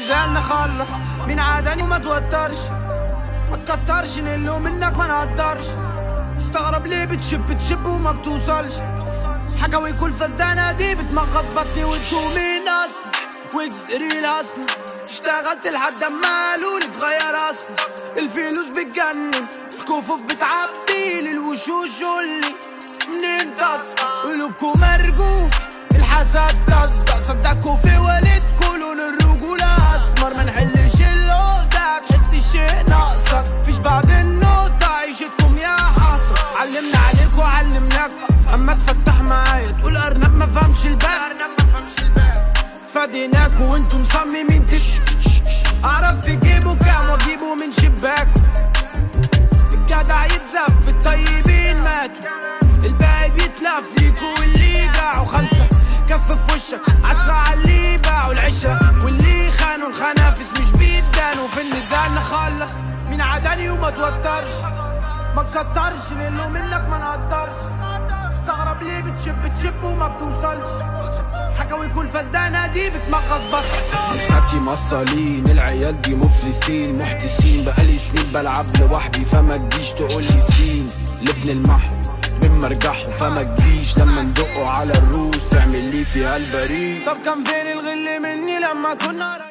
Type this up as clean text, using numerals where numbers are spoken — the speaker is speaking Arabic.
نزال نخلص مين عاداني وما توترش، ما تكترش نقله منك ما نقدرش. استغرب ليه بتشب وما بتوصلش، حكاوي كل فزدانة دي بتمغص بطني. وانتو مين اصلا وجزري الاصل، اشتغلت لحد ما قالولي اتغير اصلا. الفلوس بتجنن الكفوف بتعبي للوشوش، قولي منين تصفى قلوبكو مرجوف الحسد تصدق. صدقكوا في والدكوا لون الرجولة اسمر، منحلش العقدة تحس الشيء ناقصك. مفيش بعد النقطة عيشتكم يا حسرة، علمنا عليكوا علمناكوا اما تفتح معايا تقول ارنب ما فهمش الباب. فديناكوا وانتوا مصممين اعرف في جيبه كام واجيبه من شباكه. الجدع يتزف الطيبين ماتوا، الباقي بيتلف ليكوا واللي باعوا 5 كف في وشك 10 على اللي باعوا العشرة، واللي خانوا الخنافس مش بيدانوا. في النزال نخلص مين عداني وما توترش، ما تكترش نقله منك ما نقدرش. استغرب ليه بتشب وما بتوصلش، حكاوي كل فزدانة دي بتمغص بطني. مسحتي مصالين العيال دي مفلسين محدثين، بقالي سنين بلعب لوحدي فما تجيش تقولي سين. لابن المحو بمرجحه فما تجيش لما ندقوا على الروس تعمل لي فيها البريء. طب كان فين الغل مني لما كنا